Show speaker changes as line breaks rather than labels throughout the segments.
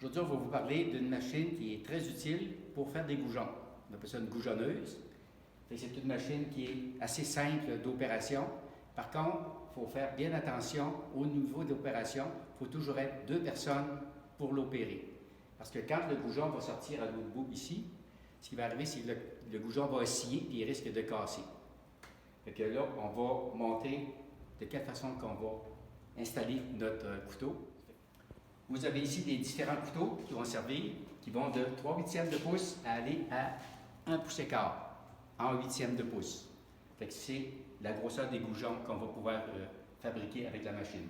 Aujourd'hui, on va vous parler d'une machine qui est très utile pour faire des goujons. On appelle ça une goujonneuse. C'est une machine qui est assez simple d'opération. Par contre, il faut faire bien attention au niveau d'opération. Il faut toujours être 2 personnes pour l'opérer. Parce que quand le goujon va sortir à l'autre bout ici, ce qui va arriver, c'est que le goujon va osciller et il risque de casser. Fait que là, on va montrer de quelle façon qu'on va installer notre couteau. Vous avez ici des différents couteaux qui vont servir, qui vont de 3/8 de pouce à aller à 1 pouce et quart, en 1/8 de pouce. Fait que c'est la grosseur des goujons qu'on va pouvoir fabriquer avec la machine.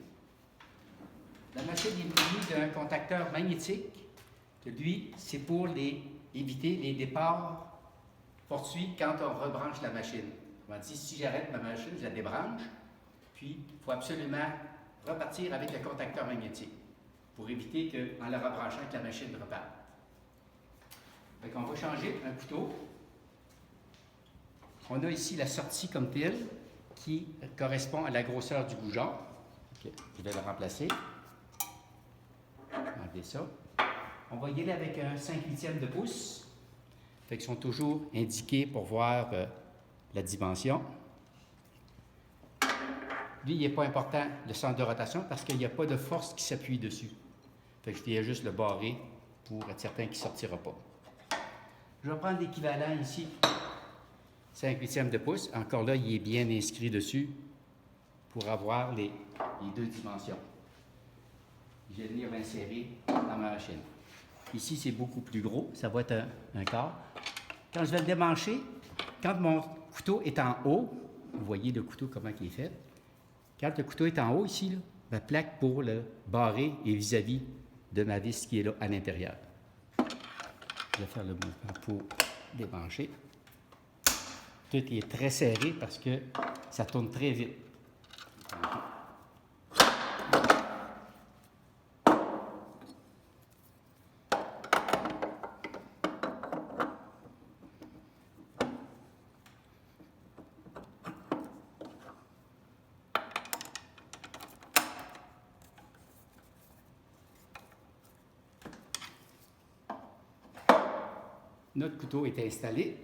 La machine est munie d'un contacteur magnétique, que lui, c'est pour éviter les départs fortuits quand on rebranche la machine. On dit, si j'arrête ma machine, je la débranche, puis il faut absolument repartir avec le contacteur magnétique, pour éviter qu'en la rebranchant, que la machine reparte. Fait qu'on va changer un couteau. On a ici la sortie comme telle qui correspond à la grosseur du goujon. Okay. Je vais le remplacer. Enlever ça. On va y aller avec un 5/8 de pouce. Fait qu'ils sont toujours indiqués pour voir la dimension. Lui, il n'est pas important, le centre de rotation, parce qu'il n'y a pas de force qui s'appuie dessus. Fait que je viens juste le barrer pour être certain qu'il ne sortira pas. Je vais prendre l'équivalent ici, 5/8 de pouce. Encore là, il est bien inscrit dessus pour avoir les 2 dimensions. Je vais venir l'insérer dans ma machine. Ici, c'est beaucoup plus gros, ça va être un quart. Quand je vais le démancher, quand mon couteau est en haut, vous voyez le couteau comment il est fait. Quand le couteau est en haut ici, là, ma plaque pour le barrer est vis-à-vis de ma vis qui est là à l'intérieur. Je vais faire le mouvement pour démancher. Tout est très serré parce que ça tourne très vite. Notre couteau est installé.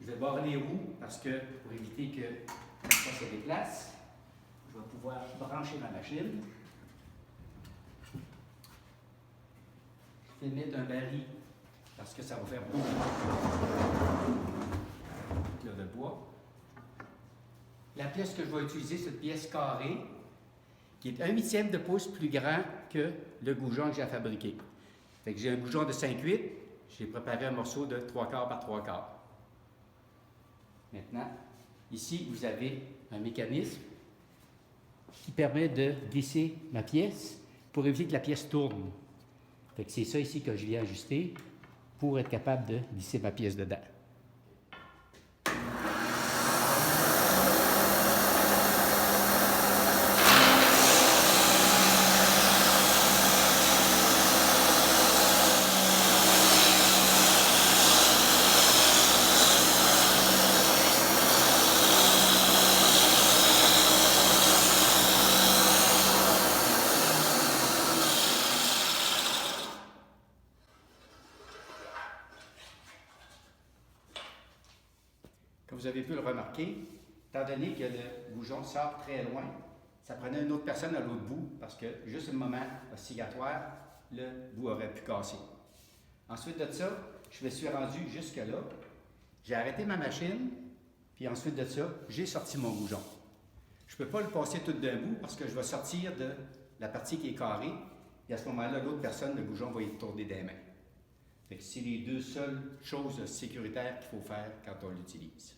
Je vais barrer les roues parce que, pour éviter que ça se déplace, je vais pouvoir brancher ma machine. Je vais mettre un baril parce que ça va faire bouger le bois. La pièce que je vais utiliser, c'est une pièce carrée qui est 1/8 de pouce plus grand que le goujon que j'ai à fabriquer. Fait que j'ai un goujon de 5/8. J'ai préparé un morceau de 3/4 par 3/4. Maintenant, ici, vous avez un mécanisme qui permet de glisser ma pièce pour éviter que la pièce tourne. C'est ça ici que je viens ajuster pour être capable de glisser ma pièce dedans. Comme vous avez pu le remarquer, étant donné que le goujon sort très loin, ça prenait une autre personne à l'autre bout parce que juste le moment oscillatoire, le bout aurait pu casser. Ensuite de ça, je me suis rendu jusque-là. J'ai arrêté ma machine, puis ensuite de ça, j'ai sorti mon goujon. Je ne peux pas le passer tout d'un bout parce que je vais sortir de la partie qui est carrée, et à ce moment-là, l'autre personne, le goujon va y tourner des mains. C'est les 2 seules choses sécuritaires qu'il faut faire quand on l'utilise.